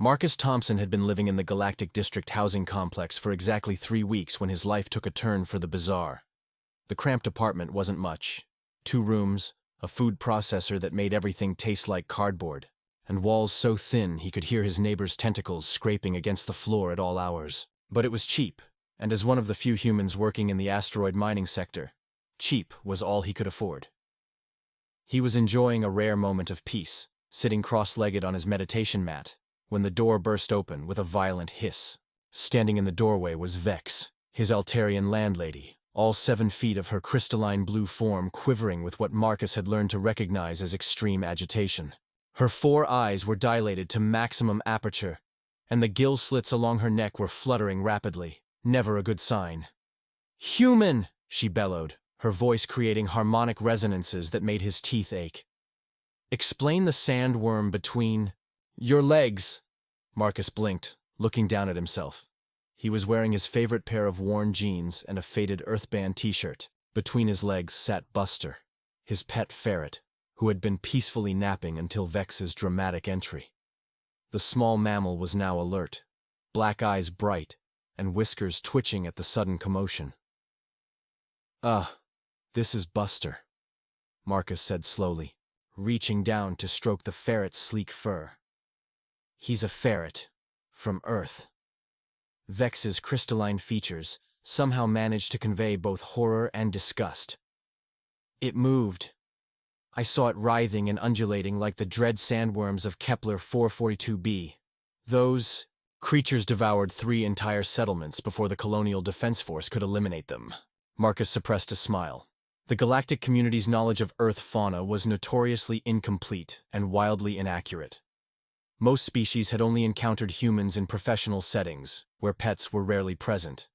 Marcus Thompson had been living in the Galactic District housing complex for exactly 3 weeks when his life took a turn for the bizarre. The cramped apartment wasn't much. 2 rooms, a food processor that made everything taste like cardboard, and walls so thin he could hear his neighbor's tentacles scraping against the floor at all hours. But it was cheap, and as one of the few humans working in the asteroid mining sector, cheap was all he could afford. He was enjoying a rare moment of peace, sitting cross-legged on his meditation mat, when the door burst open with a violent hiss. Standing in the doorway was Vex, his Altarian landlady, all 7 feet of her crystalline blue form quivering with what Marcus had learned to recognize as extreme agitation. Her 4 eyes were dilated to maximum aperture, and the gill slits along her neck were fluttering rapidly, never a good sign. "Human!" she bellowed, her voice creating harmonic resonances that made his teeth ache. "Explain the sandworm between your legs." Marcus blinked, looking down at himself. He was wearing his favorite pair of worn jeans and a faded Earthband t-shirt. Between his legs sat Buster, his pet ferret, who had been peacefully napping until Vex's dramatic entry. The small mammal was now alert, black eyes bright, and whiskers twitching at the sudden commotion. This is Buster," Marcus said slowly, reaching down to stroke the ferret's sleek fur. "He's a ferret, from Earth." Vex's crystalline features somehow managed to convey both horror and disgust. "It moved. I saw it writhing and undulating like the dread sandworms of Kepler 442b. Those creatures devoured 3 entire settlements before the Colonial Defense Force could eliminate them." Marcus suppressed a smile. The galactic community's knowledge of Earth fauna was notoriously incomplete and wildly inaccurate. Most species had only encountered humans in professional settings, where pets were rarely present.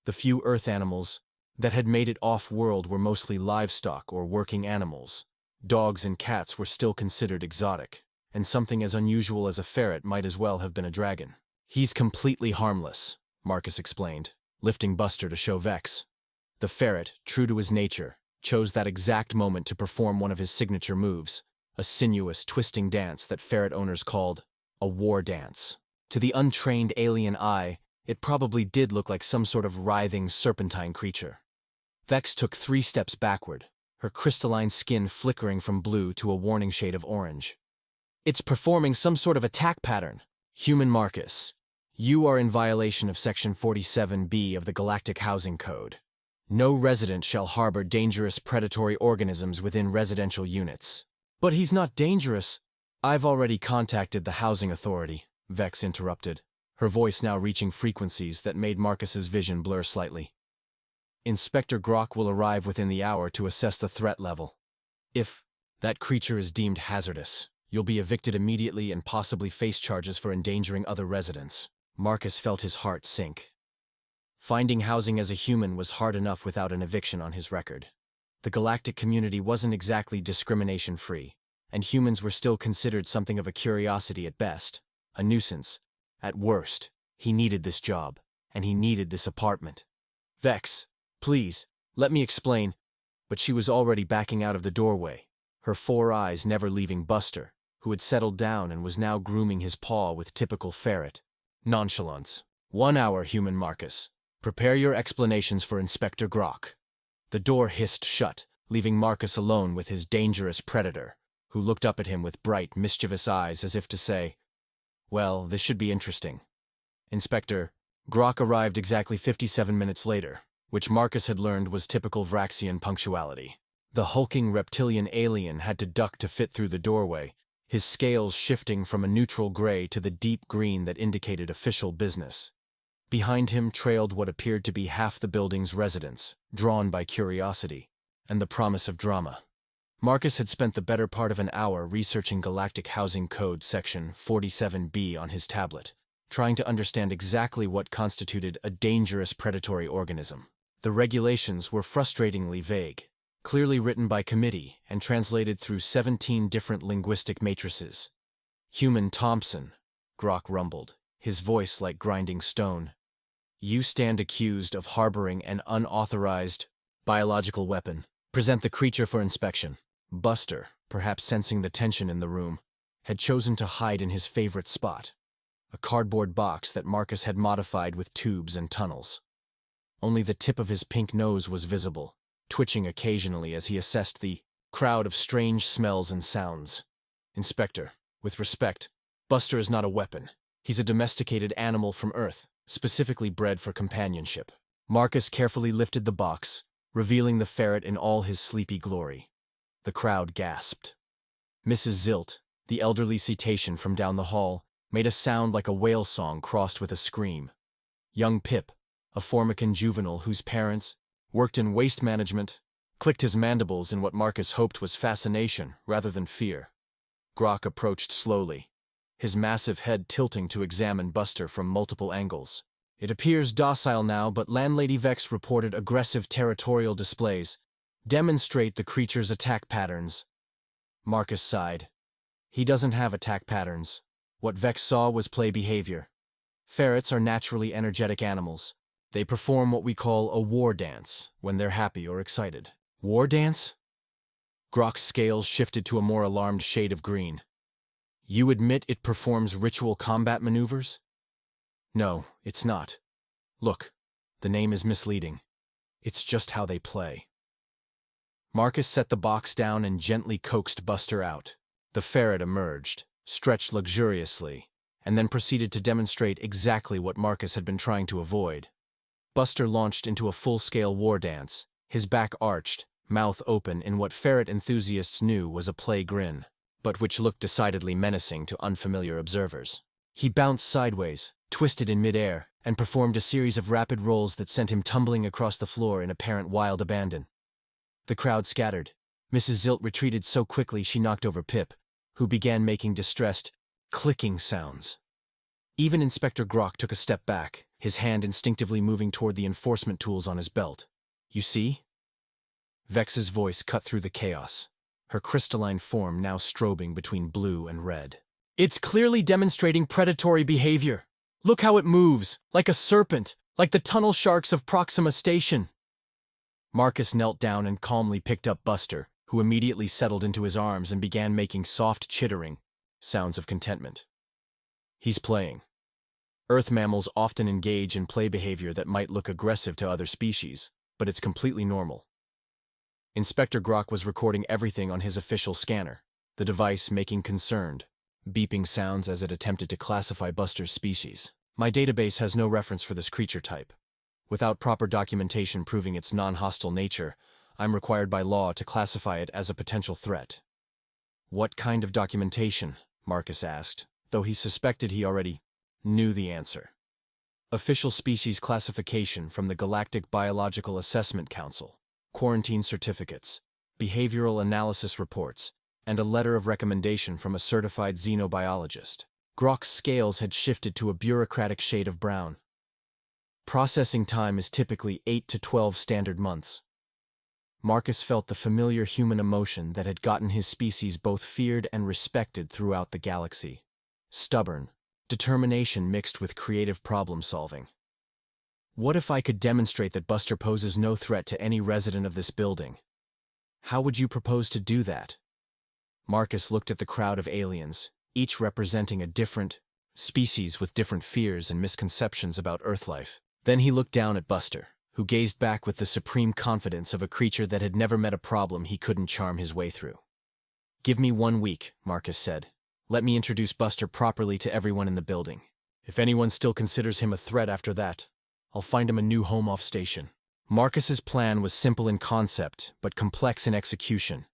The few Earth animals that had made it off-world were mostly livestock or working animals. Dogs and cats were still considered exotic, and something as unusual as a ferret might as well have been a dragon. "He's completely harmless," Marcus explained, lifting Buster to show Vex. The ferret, true to his nature, chose that exact moment to perform one of his signature moves, a sinuous, twisting dance that ferret owners called a war dance. To the untrained alien eye, it probably did look like some sort of writhing, serpentine creature. Vex took 3 steps backward, her crystalline skin flickering from blue to a warning shade of orange. "It's performing some sort of attack pattern." "Human Marcus, you are in violation of Section 47B of the Galactic Housing Code. No resident shall harbor dangerous predatory organisms within residential units." "But he's not dangerous." "I've already contacted the Housing Authority," Vex interrupted, her voice now reaching frequencies that made Marcus's vision blur slightly. "Inspector Grok will arrive within the hour to assess the threat level. If that creature is deemed hazardous, you'll be evicted immediately and possibly face charges for endangering other residents." Marcus felt his heart sink. Finding housing as a human was hard enough without an eviction on his record. The galactic community wasn't exactly discrimination-free, and humans were still considered something of a curiosity at best, a nuisance. At worst, he needed this job, and he needed this apartment. "Vex, please, let me explain." But she was already backing out of the doorway, her 4 eyes never leaving Buster, who had settled down and was now grooming his paw with typical ferret nonchalance. "1 hour, human Marcus. Prepare your explanations for Inspector Grok." The door hissed shut, leaving Marcus alone with his dangerous predator, who looked up at him with bright, mischievous eyes as if to say, "Well, this should be interesting." Inspector Grok arrived exactly 57 minutes later, which Marcus had learned was typical Vraxian punctuality. The hulking reptilian alien had to duck to fit through the doorway, his scales shifting from a neutral gray to the deep green that indicated official business. Behind him trailed what appeared to be half the building's residents, drawn by curiosity and the promise of drama. Marcus had spent the better part of an hour researching Galactic Housing Code Section 47B on his tablet, trying to understand exactly what constituted a dangerous predatory organism. The regulations were frustratingly vague, clearly written by committee and translated through 17 different linguistic matrices. "Human Thompson," Grok rumbled, his voice like grinding stone. "You stand accused of harboring an unauthorized biological weapon. Present the creature for inspection." Buster, perhaps sensing the tension in the room, had chosen to hide in his favorite spot, a cardboard box that Marcus had modified with tubes and tunnels. Only the tip of his pink nose was visible, twitching occasionally as he assessed the crowd of strange smells and sounds. Inspector, with respect, Buster is not a weapon. He's a domesticated animal from Earth, specifically bred for companionship. Marcus carefully lifted the box, revealing the ferret in all his sleepy glory. The crowd gasped. Mrs. Zilt, the elderly cetacean from down the hall, made a sound like a whale song crossed with a scream. Young Pip, a Formican juvenile whose parents worked in waste management, clicked his mandibles in what Marcus hoped was fascination rather than fear. Grok approached slowly, his massive head tilting to examine Buster from multiple angles. It appears docile now, but Landlady Vex reported aggressive territorial displays demonstrate the creature's attack patterns. Marcus sighed. He doesn't have attack patterns. What Vex saw was play behavior. Ferrets are naturally energetic animals. They perform what we call a war dance when they're happy or excited. War dance? Grok's scales shifted to a more alarmed shade of green. You admit it performs ritual combat maneuvers? No, it's not. Look, the name is misleading. It's just how they play. Marcus set the box down and gently coaxed Buster out. The ferret emerged, stretched luxuriously, and then proceeded to demonstrate exactly what Marcus had been trying to avoid. Buster launched into a full-scale war dance, his back arched, mouth open in what ferret enthusiasts knew was a play grin, but which looked decidedly menacing to unfamiliar observers. He bounced sideways, twisted in midair, and performed a series of rapid rolls that sent him tumbling across the floor in apparent wild abandon. The crowd scattered. Mrs. Zilt retreated so quickly she knocked over Pip, who began making distressed, clicking sounds. Even Inspector Grok took a step back, his hand instinctively moving toward the enforcement tools on his belt. You see? Vex's voice cut through the chaos, her crystalline form now strobing between blue and red. It's clearly demonstrating predatory behavior. Look how it moves, like a serpent, like the tunnel sharks of Proxima Station. Marcus knelt down and calmly picked up Buster, who immediately settled into his arms and began making soft chittering sounds of contentment. He's playing. Earth mammals often engage in play behavior that might look aggressive to other species, but it's completely normal. Inspector Grok was recording everything on his official scanner, the device making concerned, beeping sounds as it attempted to classify Buster's species. My database has no reference for this creature type. Without proper documentation proving its non-hostile nature, I'm required by law to classify it as a potential threat. What kind of documentation? Marcus asked, though he suspected he already knew the answer. Official species classification from the Galactic Biological Assessment Council, quarantine certificates, behavioral analysis reports, and a letter of recommendation from a certified xenobiologist. Grok's scales had shifted to a bureaucratic shade of brown. Processing time is typically 8 to 12 standard months. Marcus felt the familiar human emotion that had gotten his species both feared and respected throughout the galaxy. Stubborn, determination mixed with creative problem-solving. What if I could demonstrate that Buster poses no threat to any resident of this building? How would you propose to do that? Marcus looked at the crowd of aliens, each representing a different species with different fears and misconceptions about Earth life. Then he looked down at Buster, who gazed back with the supreme confidence of a creature that had never met a problem he couldn't charm his way through. Give me 1 week, Marcus said. Let me introduce Buster properly to everyone in the building. If anyone still considers him a threat after that, I'll find him a new home off station. Marcus's plan was simple in concept, but complex in execution.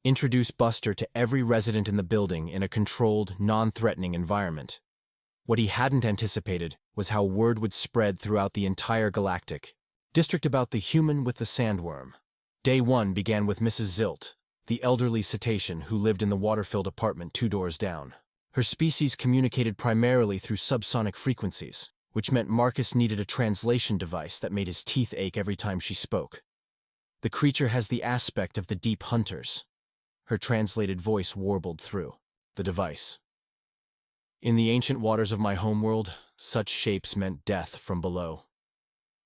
Introduce Buster to every resident in the building in a controlled, non-threatening environment. What he hadn't anticipated was how word would spread throughout the entire galactic district about the human with the sandworm. Day 1 began with Mrs. Zilt, the elderly cetacean who lived in the water-filled apartment 2 doors down. Her species communicated primarily through subsonic frequencies, which meant Marcus needed a translation device that made his teeth ache every time she spoke. The creature has the aspect of the deep hunters. Her translated voice warbled through the device. In the ancient waters of my homeworld, such shapes meant death from below.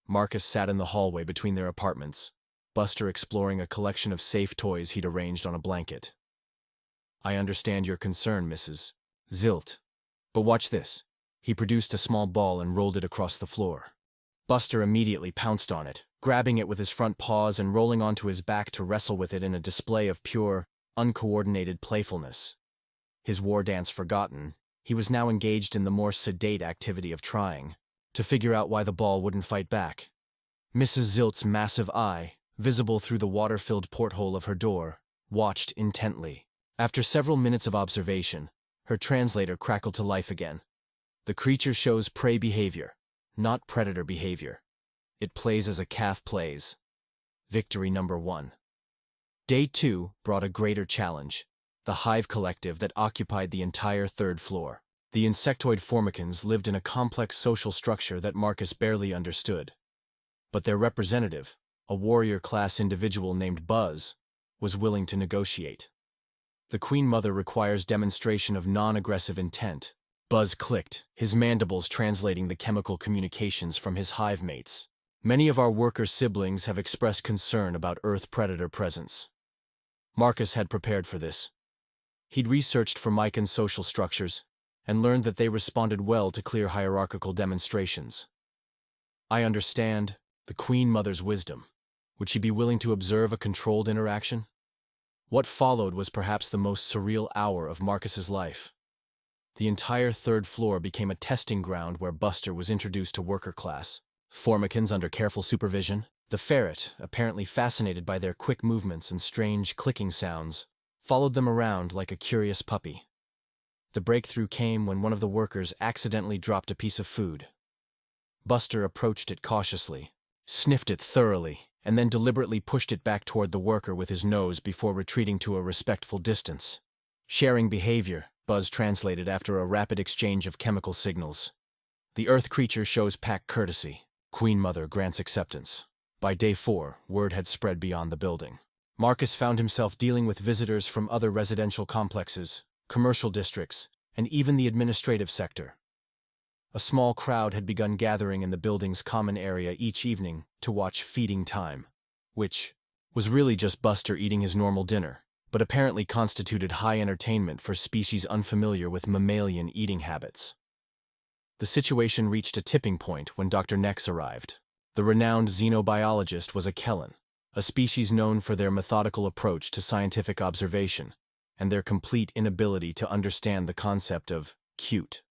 Marcus sat in the hallway between their apartments, Buster exploring a collection of safe toys he'd arranged on a blanket. I understand your concern, Mrs. Zilt. But watch this. He produced a small ball and rolled it across the floor. Buster immediately pounced on it, grabbing it with his front paws and rolling onto his back to wrestle with it in a display of pure, uncoordinated playfulness. His war dance forgotten, he was now engaged in the more sedate activity of trying to figure out why the ball wouldn't fight back. Mrs. Zilt's massive eye, visible through the water-filled porthole of her door, watched intently. After several minutes of observation, her translator crackled to life again. The creature shows prey behavior, not predator behavior. It plays as a calf plays. Victory number 1. Day 2 brought a greater challenge. The hive collective that occupied the entire 3rd floor. The insectoid formicans lived in a complex social structure that Marcus barely understood. But their representative, a warrior-class individual named Buzz, was willing to negotiate. The Queen Mother requires demonstration of non-aggressive intent. Buzz clicked, his mandibles translating the chemical communications from his hive mates. Many of our worker siblings have expressed concern about Earth predator presence. Marcus had prepared for this. He'd researched Formican social structures and learned that they responded well to clear hierarchical demonstrations. I understand the Queen Mother's wisdom. Would she be willing to observe a controlled interaction? What followed was perhaps the most surreal hour of Marcus's life. The entire 3rd floor became a testing ground where Buster was introduced to worker class. Formicans under careful supervision. The ferret, apparently fascinated by their quick movements and strange clicking sounds, followed them around like a curious puppy. The breakthrough came when one of the workers accidentally dropped a piece of food. Buster approached it cautiously, sniffed it thoroughly, and then deliberately pushed it back toward the worker with his nose before retreating to a respectful distance. Sharing behavior, Buzz translated after a rapid exchange of chemical signals. The Earth creature shows pack courtesy. Queen Mother grants acceptance. By day 4, word had spread beyond the building. Marcus found himself dealing with visitors from other residential complexes, commercial districts, and even the administrative sector. A small crowd had begun gathering in the building's common area each evening to watch Feeding Time, which was really just Buster eating his normal dinner, but apparently constituted high entertainment for species unfamiliar with mammalian eating habits. The situation reached a tipping point when Dr. Nex arrived. The renowned xenobiologist was a Kellan, a species known for their methodical approach to scientific observation and their complete inability to understand the concept of cute.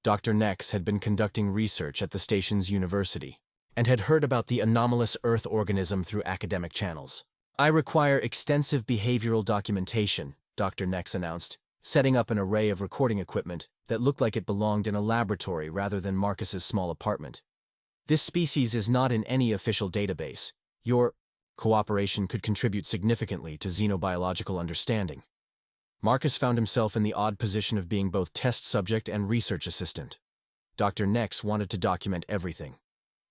Dr. Nex had been conducting research at the station's university and had heard about the anomalous Earth organism through academic channels. I require extensive behavioral documentation, Dr. Nex announced, setting up an array of recording equipment that looked like it belonged in a laboratory rather than Marcus's small apartment. This species is not in any official database. Your cooperation could contribute significantly to xenobiological understanding. Marcus found himself in the odd position of being both test subject and research assistant. Dr. Nex wanted to document everything.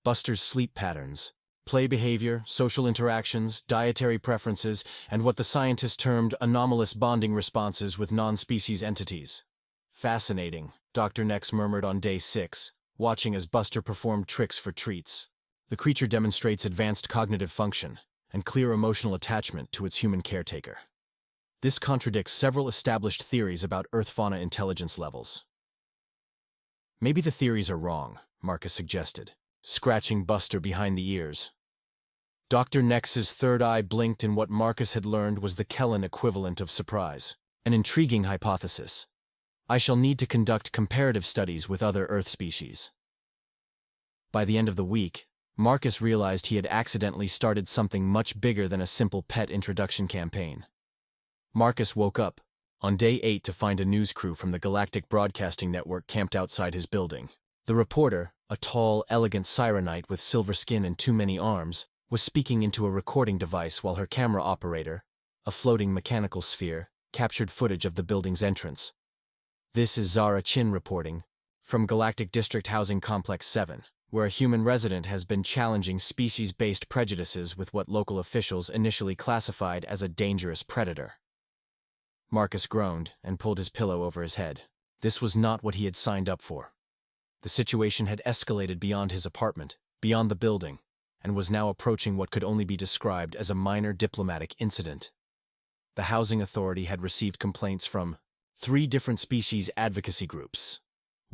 Buster's sleep patterns, play behavior, social interactions, dietary preferences, and what the scientists termed anomalous bonding responses with non-species entities. Fascinating, Dr. Nex murmured on day 6, watching as Buster performed tricks for treats. The creature demonstrates advanced cognitive function and clear emotional attachment to its human caretaker. This contradicts several established theories about Earth fauna intelligence levels. Maybe the theories are wrong, Marcus suggested, scratching Buster behind the ears. Dr. Nex's third eye blinked in what Marcus had learned was the Kellan equivalent of surprise. An intriguing hypothesis. I shall need to conduct comparative studies with other Earth species. By the end of the week, Marcus realized he had accidentally started something much bigger than a simple pet introduction campaign. Marcus woke up on day 8 to find a news crew from the Galactic Broadcasting Network camped outside his building. The reporter, a tall, elegant Sirenite with silver skin and too many arms, was speaking into a recording device while her camera operator, a floating mechanical sphere, captured footage of the building's entrance. This is Zara Chin reporting, from Galactic District Housing Complex 7, where a human resident has been challenging species-based prejudices with what local officials initially classified as a dangerous predator. Marcus groaned and pulled his pillow over his head. This was not what he had signed up for. The situation had escalated beyond his apartment, beyond the building, and was now approaching what could only be described as a minor diplomatic incident. The housing authority had received complaints from 3 different species advocacy groups.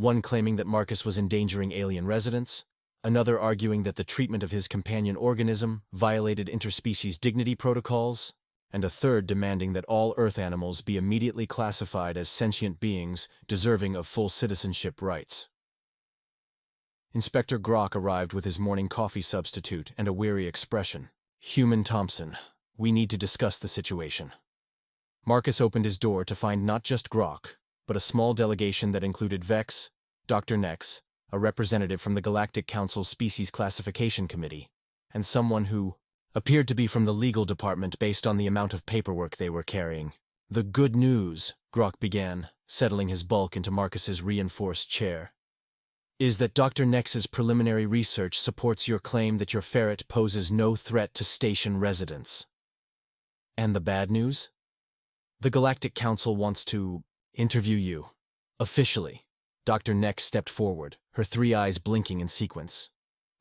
one claiming that Marcus was endangering alien residents, another arguing that the treatment of his companion organism violated interspecies dignity protocols, and a third demanding that all Earth animals be immediately classified as sentient beings deserving of full citizenship rights. Inspector Grok arrived with his morning coffee substitute and a weary expression. "Human Thompson, we need to discuss the situation." Marcus opened his door to find not just Grok, but a small delegation that included Vex, Dr. Nex, a representative from the Galactic Council's Species Classification Committee, and someone who appeared to be from the legal department based on the amount of paperwork they were carrying. "The good news," Grok began, settling his bulk into Marcus's reinforced chair, "is that Dr. Nex's preliminary research supports your claim that your ferret poses no threat to station residents." "And the bad news?" "The Galactic Council wants to interview you. Officially." Dr. Nex stepped forward, her three eyes blinking in sequence.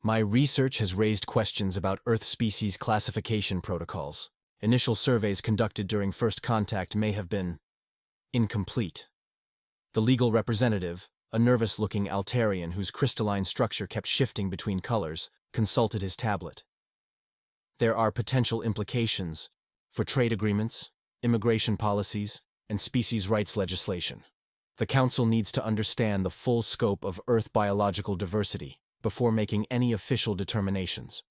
"My research has raised questions about Earth species classification protocols. Initial surveys conducted during first contact may have been incomplete." The legal representative, a nervous-looking Altarian whose crystalline structure kept shifting between colors, consulted his tablet. "There are potential implications for trade agreements, immigration policies, and species rights legislation. The Council needs to understand the full scope of Earth biological diversity before making any official determinations."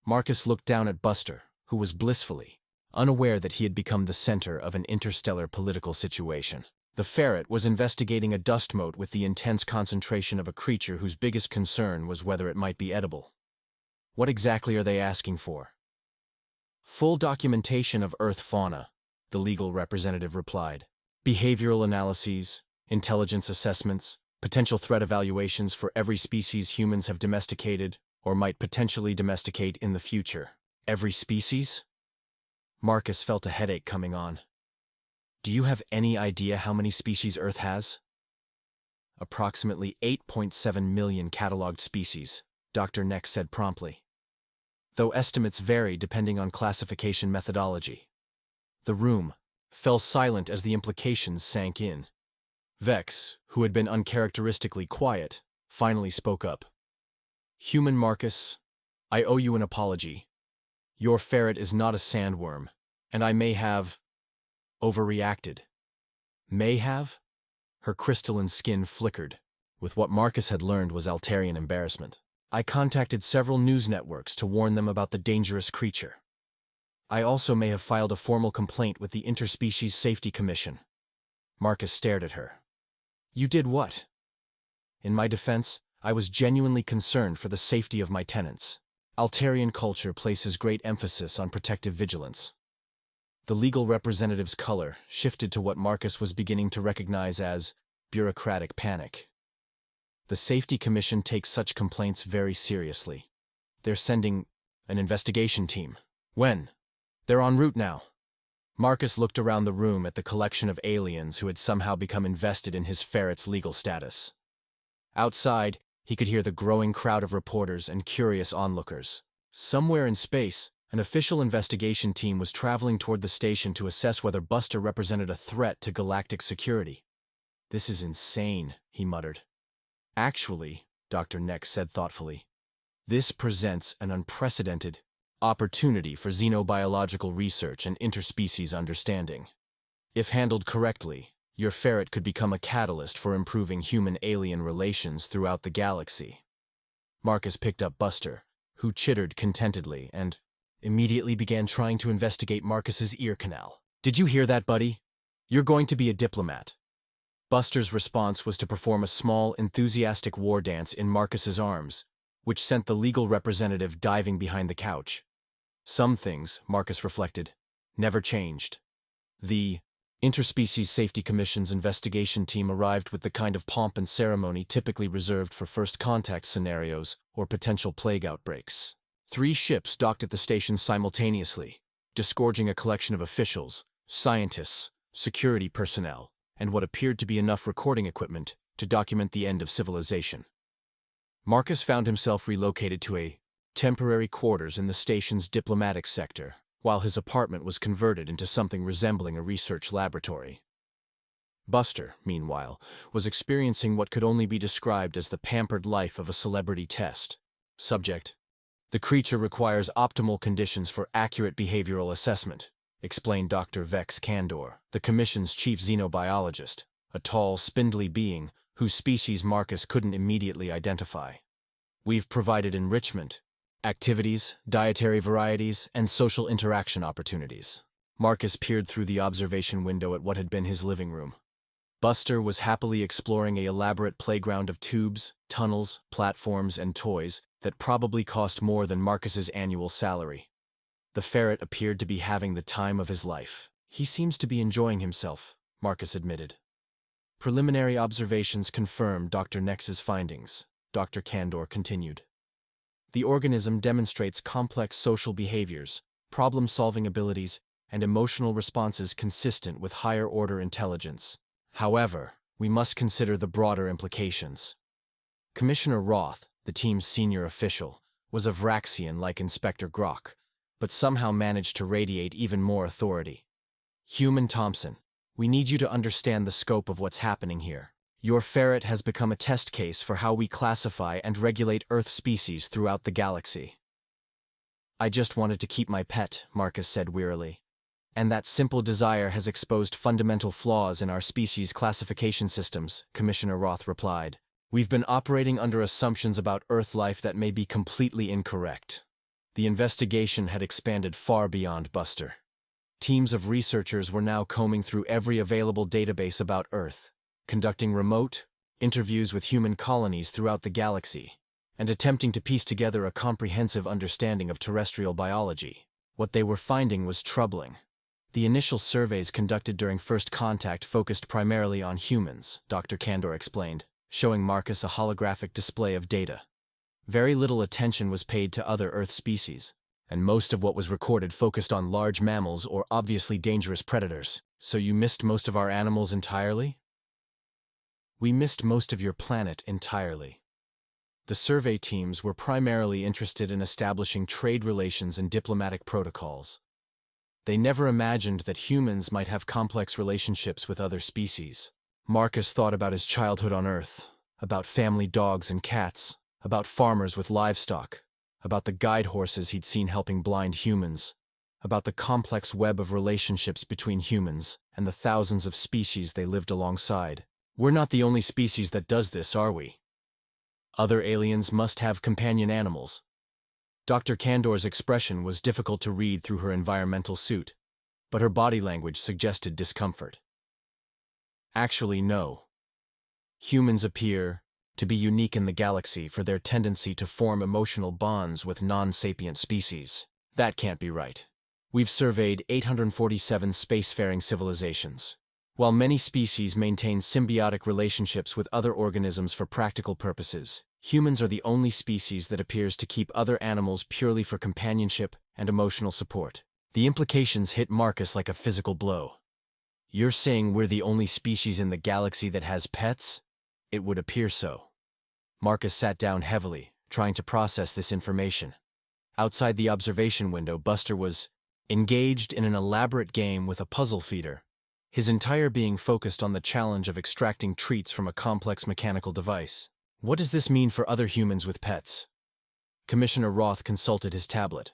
Marcus looked down at Buster, who was blissfully unaware that he had become the center of an interstellar political situation. The ferret was investigating a dust mote with the intense concentration of a creature whose biggest concern was whether it might be edible. "What exactly are they asking for?" "Full documentation of Earth fauna," the legal representative replied. "Behavioral analyses, intelligence assessments, potential threat evaluations for every species humans have domesticated or might potentially domesticate in the future." "Every species?" Marcus felt a headache coming on. "Do you have any idea how many species Earth has?" "Approximately 8.7 million cataloged species," Dr. Nex said promptly, "though estimates vary depending on classification methodology." The room fell silent as the implications sank in. Vex, who had been uncharacteristically quiet, finally spoke up. "Human Marcus, I owe you an apology. Your ferret is not a sandworm, and I may have overreacted." "May have?" Her crystalline skin flickered, with what Marcus had learned was Altarian embarrassment. "I contacted several news networks to warn them about the dangerous creature. I also may have filed a formal complaint with the Interspecies Safety Commission." Marcus stared at her. "You did what?" "In my defense, I was genuinely concerned for the safety of my tenants. Altarian culture places great emphasis on protective vigilance." The legal representative's color shifted to what Marcus was beginning to recognize as bureaucratic panic. "The Safety Commission takes such complaints very seriously. They're sending an investigation team." "When?" "They're en route now." Marcus looked around the room at the collection of aliens who had somehow become invested in his ferret's legal status. Outside, he could hear the growing crowd of reporters and curious onlookers. Somewhere in space, an official investigation team was traveling toward the station to assess whether Buster represented a threat to galactic security. "This is insane," he muttered. "Actually," Dr. Nex said thoughtfully, "this presents an unprecedented opportunity for xenobiological research and interspecies understanding. If handled correctly, your ferret could become a catalyst for improving human-alien relations throughout the galaxy." Marcus picked up Buster, who chittered contentedly and immediately began trying to investigate Marcus's ear canal. "Did you hear that, buddy? You're going to be a diplomat." Buster's response was to perform a small, enthusiastic war dance in Marcus's arms, which sent the legal representative diving behind the couch. Some things, Marcus reflected, never changed. The Interspecies Safety Commission's investigation team arrived with the kind of pomp and ceremony typically reserved for first contact scenarios or potential plague outbreaks. 3 ships docked at the station simultaneously, disgorging a collection of officials, scientists, security personnel, and what appeared to be enough recording equipment to document the end of civilization. Marcus found himself relocated to a temporary quarters in the station's diplomatic sector, while his apartment was converted into something resembling a research laboratory. Buster, meanwhile, was experiencing what could only be described as the pampered life of a celebrity test. Subject: the creature requires optimal conditions for accurate behavioral assessment, explained Dr. Vex Candor, the Commission's chief xenobiologist, a tall, spindly being whose species Marcus couldn't immediately identify. We've provided enrichment, activities, dietary varieties, and social interaction opportunities. Marcus peered through the observation window at what had been his living room. Buster was happily exploring an elaborate playground of tubes, tunnels, platforms, and toys that probably cost more than Marcus's annual salary. The ferret appeared to be having the time of his life. He seems to be enjoying himself, Marcus admitted. Preliminary observations confirm Dr. Nex's findings, Dr. Candor continued. The organism demonstrates complex social behaviors, problem-solving abilities, and emotional responses consistent with higher-order intelligence. However, we must consider the broader implications. Commissioner Roth, the team's senior official, was a Vraxian like Inspector Grok, but somehow managed to radiate even more authority. Human Thompson, we need you to understand the scope of what's happening here. Your ferret has become a test case for how we classify and regulate Earth species throughout the galaxy. I just wanted to keep my pet, Marcus said wearily. And that simple desire has exposed fundamental flaws in our species' classification systems, Commissioner Roth replied. We've been operating under assumptions about Earth life that may be completely incorrect. The investigation had expanded far beyond Buster. Teams of researchers were now combing through every available database about Earth, conducting remote interviews with human colonies throughout the galaxy, and attempting to piece together a comprehensive understanding of terrestrial biology. What they were finding was troubling. The initial surveys conducted during first contact focused primarily on humans, Dr. Candor explained, showing Marcus a holographic display of data. Very little attention was paid to other Earth species, and most of what was recorded focused on large mammals or obviously dangerous predators. So you missed most of our animals entirely? We missed most of your planet entirely. The survey teams were primarily interested in establishing trade relations and diplomatic protocols. They never imagined that humans might have complex relationships with other species. Marcus thought about his childhood on Earth, about family dogs and cats, about farmers with livestock, about the guide horses he'd seen helping blind humans, about the complex web of relationships between humans and the thousands of species they lived alongside. We're not the only species that does this, are we? Other aliens must have companion animals. Dr. Candor's expression was difficult to read through her environmental suit, but her body language suggested discomfort. Actually, no. Humans appear to be unique in the galaxy for their tendency to form emotional bonds with non-sapient species. That can't be right. We've surveyed 847 spacefaring civilizations. While many species maintain symbiotic relationships with other organisms for practical purposes, humans are the only species that appears to keep other animals purely for companionship and emotional support. The implications hit Marcus like a physical blow. You're saying we're the only species in the galaxy that has pets? It would appear so. Marcus sat down heavily, trying to process this information. Outside the observation window, Buster was engaged in an elaborate game with a puzzle feeder, his entire being focused on the challenge of extracting treats from a complex mechanical device. What does this mean for other humans with pets? Commissioner Roth consulted his tablet.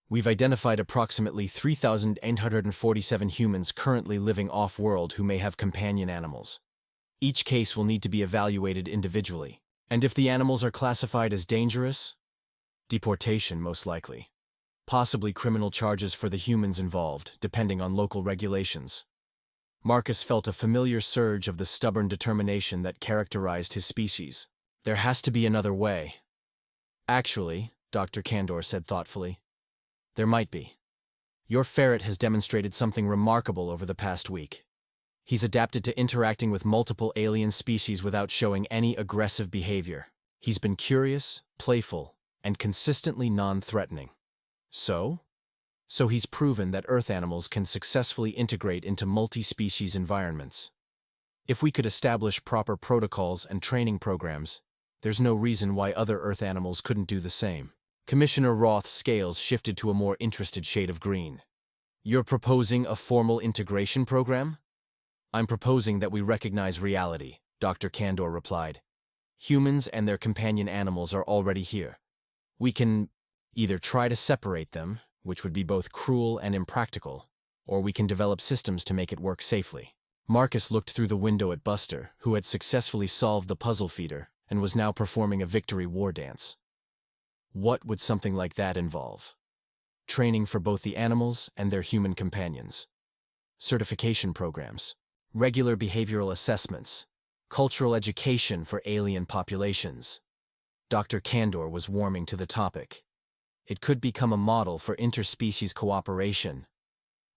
We've identified approximately 3,847 humans currently living off-world who may have companion animals. Each case will need to be evaluated individually. And if the animals are classified as dangerous? Deportation, most likely. Possibly criminal charges for the humans involved, depending on local regulations. Marcus felt a familiar surge of the stubborn determination that characterized his species. There has to be another way. Actually, Dr. Candor said thoughtfully, there might be. Your ferret has demonstrated something remarkable over the past week. He's adapted to interacting with multiple alien species without showing any aggressive behavior. He's been curious, playful, and consistently non-threatening. So he's proven that Earth animals can successfully integrate into multi-species environments. If we could establish proper protocols and training programs, there's no reason why other Earth animals couldn't do the same. Commissioner Roth's scales shifted to a more interested shade of green. You're proposing a formal integration program? I'm proposing that we recognize reality, Dr. Kandor replied. Humans and their companion animals are already here. We can either try to separate them, which would be both cruel and impractical, or we can develop systems to make it work safely. Marcus looked through the window at Buster, who had successfully solved the puzzle feeder and was now performing a victory war dance. What would something like that involve? Training for both the animals and their human companions. Certification programs. Regular behavioral assessments. Cultural education for alien populations. Dr. Kandor was warming to the topic. It could become a model for interspecies cooperation.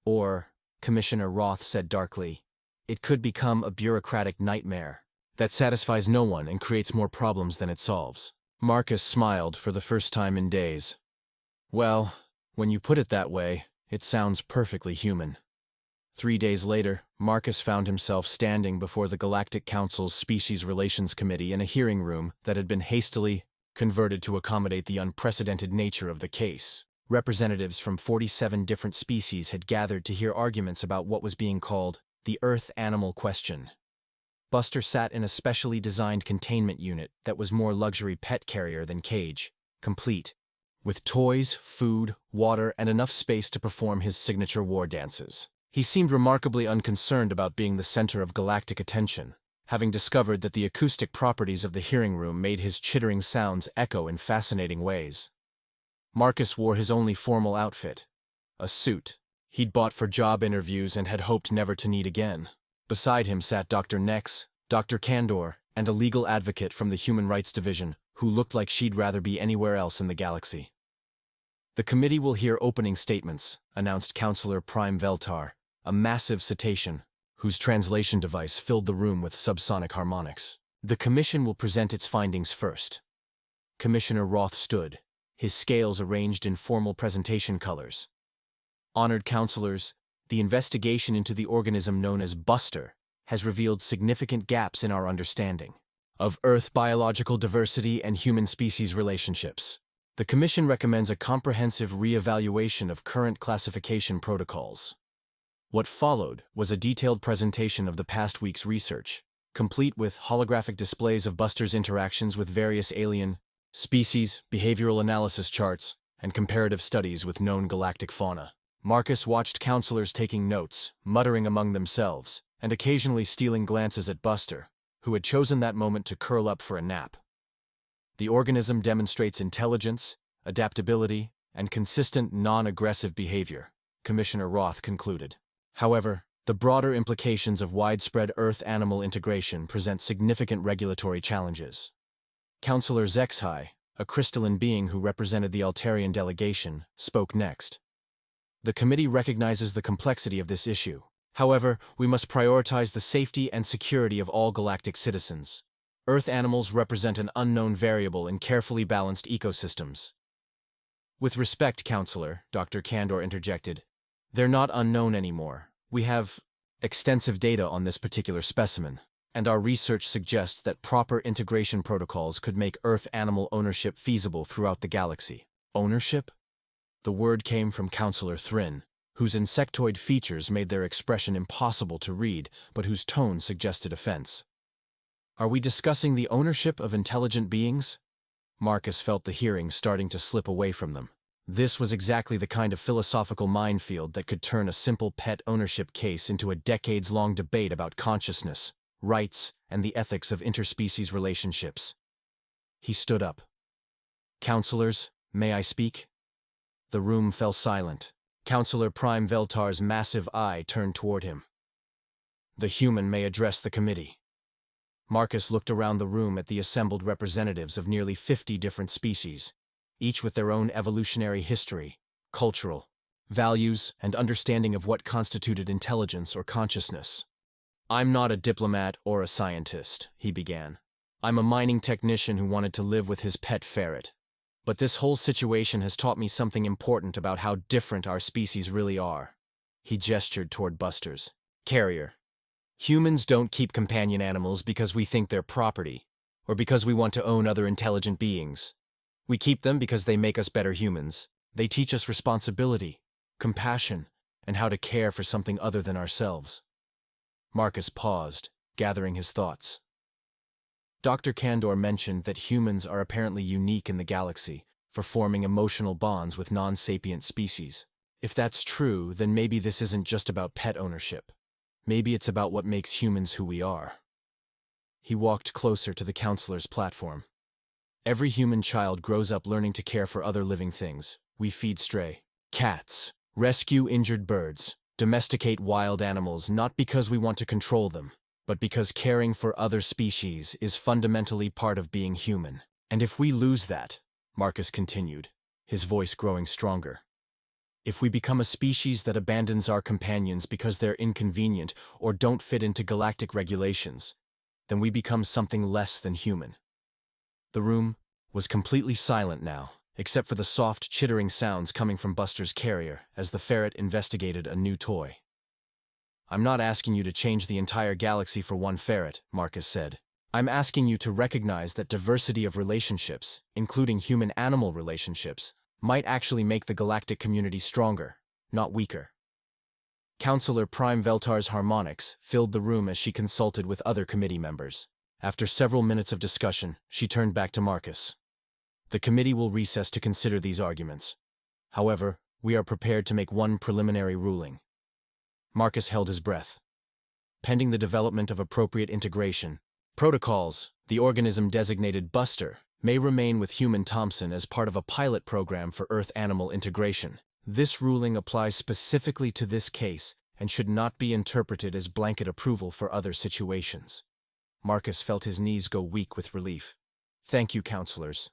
Or, Commissioner Roth said darkly, it could become a bureaucratic nightmare that satisfies no one and creates more problems than it solves. Marcus smiled for the first time in days. Well, when you put it that way, it sounds perfectly human. 3 days later, Marcus found himself standing before the Galactic Council's Species Relations Committee in a hearing room that had been hastily converted to accommodate the unprecedented nature of the case. Representatives from 47 different species had gathered to hear arguments about what was being called the Earth Animal Question. Buster sat in a specially designed containment unit that was more luxury pet carrier than cage, complete, with toys, food, water, and enough space to perform his signature war dances. He seemed remarkably unconcerned about being the center of galactic attention, having discovered that the acoustic properties of the hearing room made his chittering sounds echo in fascinating ways. Marcus wore his only formal outfit, a suit he'd bought for job interviews and had hoped never to need again. Beside him sat Dr. Nex, Dr. Kandor, and a legal advocate from the Human Rights Division who looked like she'd rather be anywhere else in the galaxy. The committee will hear opening statements, announced Counselor Prime Veltar, a massive cetacean whose translation device filled the room with subsonic harmonics. The commission will present its findings first. Commissioner Roth stood, his scales arranged in formal presentation colors. Honored counselors, the investigation into the organism known as Buster has revealed significant gaps in our understanding of Earth biological diversity and human species relationships. The Commission recommends a comprehensive re-evaluation of current classification protocols. What followed was a detailed presentation of the past week's research, complete with holographic displays of Buster's interactions with various alien species, behavioral analysis charts, and comparative studies with known galactic fauna. Marcus watched counselors taking notes, muttering among themselves, and occasionally stealing glances at Buster, who had chosen that moment to curl up for a nap. The organism demonstrates intelligence, adaptability, and consistent non-aggressive behavior, Commissioner Roth concluded. However, the broader implications of widespread Earth-animal integration present significant regulatory challenges. Counselor Zexhai, a crystalline being who represented the Altarian delegation, spoke next. The committee recognizes the complexity of this issue. However, we must prioritize the safety and security of all galactic citizens. Earth animals represent an unknown variable in carefully balanced ecosystems. With respect, Counselor, Dr. Kandor interjected, they're not unknown anymore. We have extensive data on this particular specimen, and our research suggests that proper integration protocols could make Earth animal ownership feasible throughout the galaxy. Ownership? The word came from Counselor Thrin, whose insectoid features made their expression impossible to read, but whose tone suggested offense. Are we discussing the ownership of intelligent beings? Marcus felt the hearing starting to slip away from them. This was exactly the kind of philosophical minefield that could turn a simple pet ownership case into a decades-long debate about consciousness, rights, and the ethics of interspecies relationships. He stood up. Counselors, may I speak? The room fell silent. Counselor Prime Veltar's massive eye turned toward him. The human may address the committee. Marcus looked around the room at the assembled representatives of nearly 50 different species, each with their own evolutionary history, cultural values, and understanding of what constituted intelligence or consciousness. I'm not a diplomat or a scientist, he began. I'm a mining technician who wanted to live with his pet ferret. But this whole situation has taught me something important about how different our species really are. He gestured toward Buster's carrier. Humans don't keep companion animals because we think they're property, or because we want to own other intelligent beings. We keep them because they make us better humans. They teach us responsibility, compassion, and how to care for something other than ourselves. Marcus paused, gathering his thoughts. Dr. Kandor mentioned that humans are apparently unique in the galaxy for forming emotional bonds with non-sapient species. If that's true, then maybe this isn't just about pet ownership. Maybe it's about what makes humans who we are. He walked closer to the counselor's platform. Every human child grows up learning to care for other living things. We feed stray cats, rescue injured birds, domesticate wild animals not because we want to control them, but because caring for other species is fundamentally part of being human. And if we lose that, Marcus continued, his voice growing stronger, if we become a species that abandons our companions because they're inconvenient or don't fit into galactic regulations, then we become something less than human. The room was completely silent now, except for the soft, chittering sounds coming from Buster's carrier as the ferret investigated a new toy. I'm not asking you to change the entire galaxy for one ferret, Marcus said. I'm asking you to recognize that diversity of relationships, including human-animal relationships, might actually make the galactic community stronger, not weaker. Counselor Prime Veltar's harmonics filled the room as she consulted with other committee members. After several minutes of discussion, she turned back to Marcus. The committee will recess to consider these arguments. However, we are prepared to make one preliminary ruling. Marcus held his breath. Pending the development of appropriate integration protocols, the organism designated Buster may remain with human Thompson as part of a pilot program for Earth-animal integration. This ruling applies specifically to this case and should not be interpreted as blanket approval for other situations. Marcus felt his knees go weak with relief. Thank you, counselors.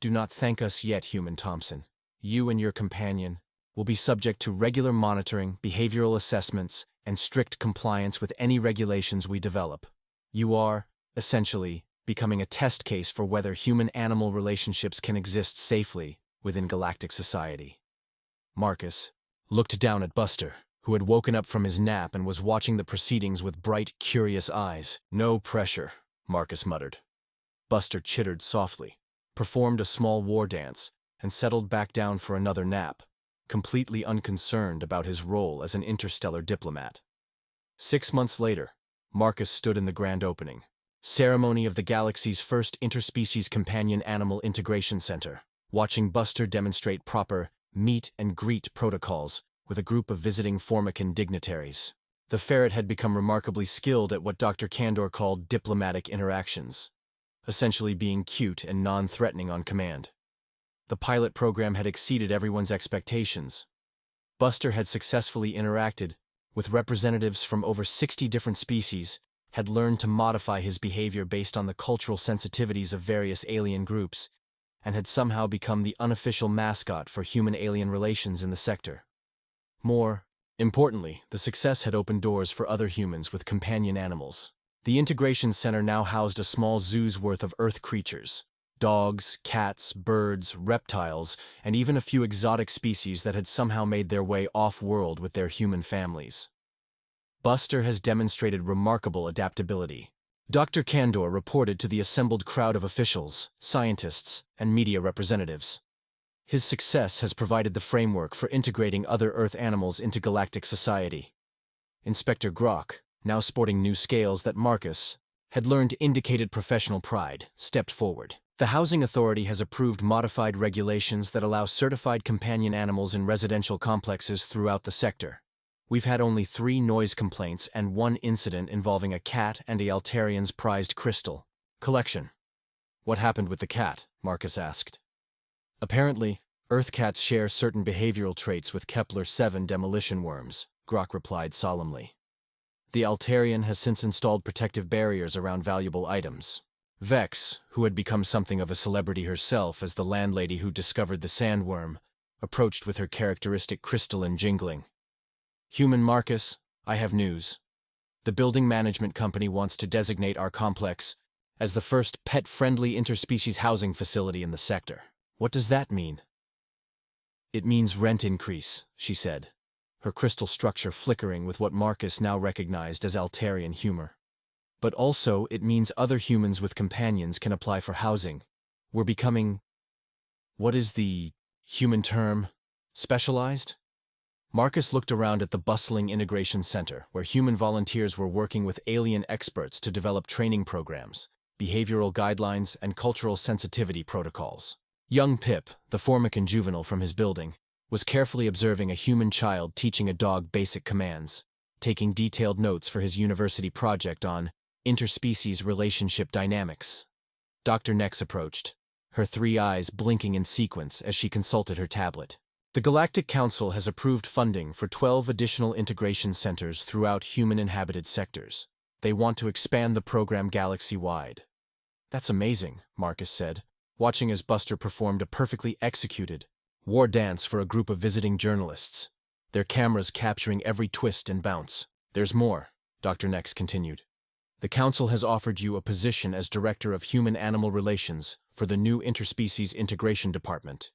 Do not thank us yet, human Thompson. You and your companion will be subject to regular monitoring, behavioral assessments, and strict compliance with any regulations we develop. You are, essentially, becoming a test case for whether human-animal relationships can exist safely within galactic society. Marcus looked down at Buster, who had woken up from his nap and was watching the proceedings with bright, curious eyes. No pressure, Marcus muttered. Buster chittered softly, performed a small war dance, and settled back down for another nap, completely unconcerned about his role as an interstellar diplomat. 6 months later, Marcus stood in the grand opening ceremony of the galaxy's first interspecies companion animal integration center, watching Buster demonstrate proper meet and greet protocols with a group of visiting Formican dignitaries. The ferret had become remarkably skilled at what Dr. Kandor called diplomatic interactions, essentially being cute and non-threatening on command. The pilot program had exceeded everyone's expectations. Buster had successfully interacted with representatives from over 60 different species, had learned to modify his behavior based on the cultural sensitivities of various alien groups, and had somehow become the unofficial mascot for human-alien relations in the sector. More importantly, the success had opened doors for other humans with companion animals. The Integration Center now housed a small zoo's worth of Earth creatures. Dogs, cats, birds, reptiles, and even a few exotic species that had somehow made their way off-world with their human families. Buster has demonstrated remarkable adaptability. Dr. Kandor reported to the assembled crowd of officials, scientists, and media representatives. His success has provided the framework for integrating other Earth animals into galactic society. Inspector Grok, now sporting new scales that Marcus had learned indicated professional pride, stepped forward. The Housing Authority has approved modified regulations that allow certified companion animals in residential complexes throughout the sector. We've had only 3 noise complaints and 1 incident involving a cat and a Altarian's prized crystal collection. What happened with the cat? Marcus asked. Apparently, Earth cats share certain behavioral traits with Kepler-7 demolition worms, Grok replied solemnly. The Altarian has since installed protective barriers around valuable items. Vex, who had become something of a celebrity herself as the landlady who discovered the Sandworm, approached with her characteristic crystalline jingling. Human Marcus, I have news. The building management company wants to designate our complex as the first pet-friendly interspecies housing facility in the sector. What does that mean? It means rent increase, she said, her crystal structure flickering with what Marcus now recognized as Altarian humor. But also it means other humans with companions can apply for housing. We're becoming... what is the human term? Specialized? Marcus looked around at the bustling integration center, where human volunteers were working with alien experts to develop training programs, behavioral guidelines, and cultural sensitivity protocols. Young Pip, the Formican juvenile from his building, was carefully observing a human child teaching a dog basic commands, taking detailed notes for his university project on interspecies relationship dynamics. Dr. Nex approached, her three eyes blinking in sequence as she consulted her tablet. The Galactic Council has approved funding for 12 additional integration centers throughout human-inhabited sectors. They want to expand the program galaxy-wide. That's amazing, Marcus said, watching as Buster performed a perfectly executed war dance for a group of visiting journalists, their cameras capturing every twist and bounce. There's more, Dr. Nex continued. The Council has offered you a position as Director of Human-Animal Relations for the new Interspecies Integration Department.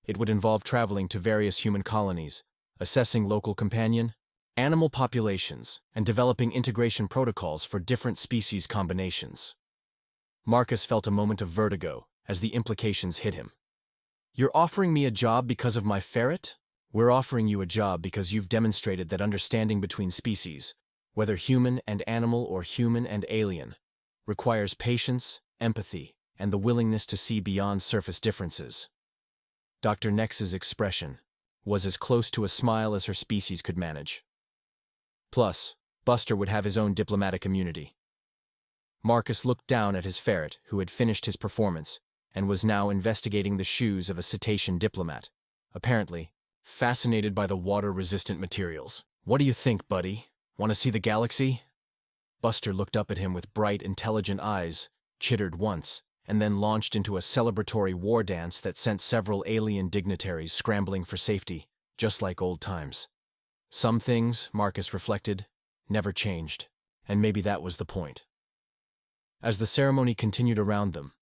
It would involve traveling to various human colonies, assessing local companion, animal populations, and developing integration protocols for different species combinations. Marcus felt a moment of vertigo as the implications hit him. You're offering me a job because of my ferret? We're offering you a job because you've demonstrated that understanding between species, whether human and animal or human and alien, requires patience, empathy, and the willingness to see beyond surface differences. Dr. Nex's expression was as close to a smile as her species could manage. Plus, Buster would have his own diplomatic immunity. Marcus looked down at his ferret, who had finished his performance and was now investigating the shoes of a cetacean diplomat, apparently fascinated by the water-resistant materials. What do you think, buddy? Want to see the galaxy? Buster looked up at him with bright, intelligent eyes, chittered once, and then launched into a celebratory war dance that sent several alien dignitaries scrambling for safety, just like old times. Some things, Marcus reflected, never changed, and maybe that was the point. As the ceremony continued around them,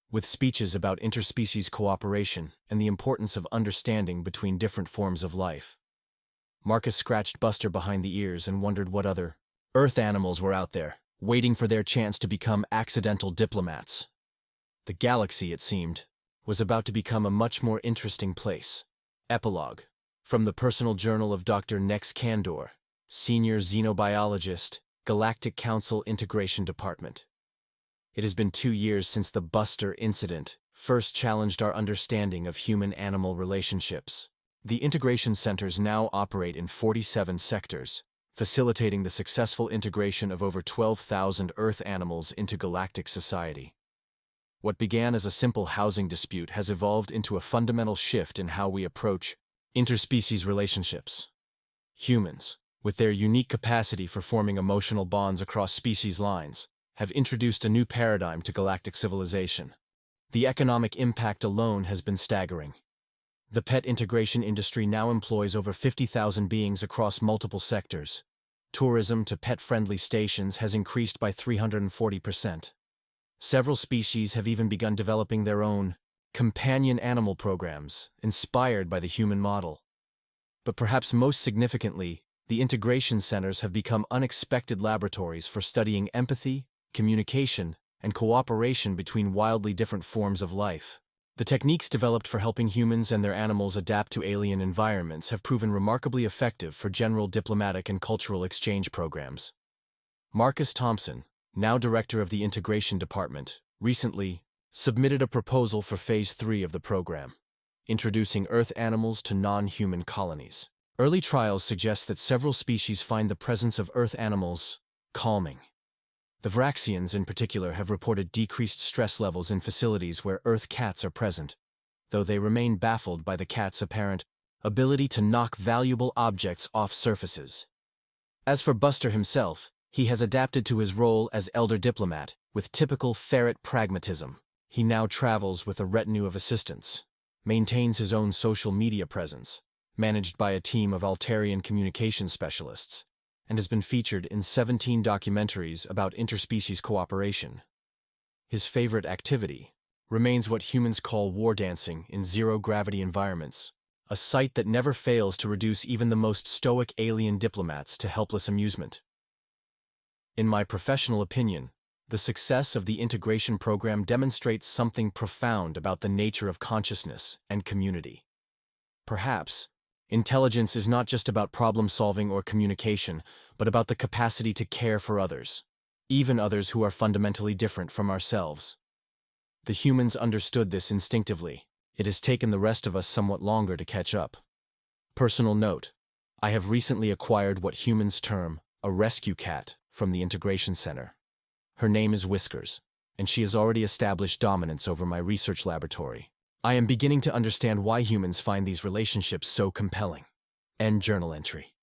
with speeches about interspecies cooperation and the importance of understanding between different forms of life, Marcus scratched Buster behind the ears and wondered what other Earth animals were out there, waiting for their chance to become accidental diplomats. The galaxy, it seemed, was about to become a much more interesting place. Epilogue. From the personal journal of Dr. Nex Candor, Senior Xenobiologist, Galactic Council Integration Department. It has been 2 years since the Buster incident first challenged our understanding of human-animal relationships. The integration centers now operate in 47 sectors, facilitating the successful integration of over 12,000 Earth animals into galactic society. What began as a simple housing dispute has evolved into a fundamental shift in how we approach interspecies relationships. Humans, with their unique capacity for forming emotional bonds across species lines, have introduced a new paradigm to galactic civilization. The economic impact alone has been staggering. The pet integration industry now employs over 50,000 beings across multiple sectors. Tourism to pet-friendly stations has increased by 340%. Several species have even begun developing their own companion animal programs, inspired by the human model. But perhaps most significantly, the integration centers have become unexpected laboratories for studying empathy, communication, and cooperation between wildly different forms of life. The techniques developed for helping humans and their animals adapt to alien environments have proven remarkably effective for general diplomatic and cultural exchange programs. Marcus Thompson, now director of the Integration Department, recently submitted a proposal for Phase 3 of the program, introducing Earth animals to non-human colonies. Early trials suggest that several species find the presence of Earth animals calming. The Vraxians in particular have reported decreased stress levels in facilities where Earth cats are present, though they remain baffled by the cat's apparent ability to knock valuable objects off surfaces. As for Buster himself, he has adapted to his role as elder diplomat with typical ferret pragmatism. He now travels with a retinue of assistants, maintains his own social media presence, managed by a team of Altarian communication specialists, and has been featured in 17 documentaries about interspecies cooperation. His favorite activity remains what humans call war dancing in zero-gravity environments, a sight that never fails to reduce even the most stoic alien diplomats to helpless amusement. In my professional opinion, the success of the integration program demonstrates something profound about the nature of consciousness and community. Perhaps, Intelligence is not just about problem-solving or communication, but about the capacity to care for others, even others who are fundamentally different from ourselves. The humans understood this instinctively. It has taken the rest of us somewhat longer to catch up. Personal note: I have recently acquired what humans term a rescue cat from the Integration Center. Her name is Whiskers, and she has already established dominance over my research laboratory. I am beginning to understand why humans find these relationships so compelling. End journal entry.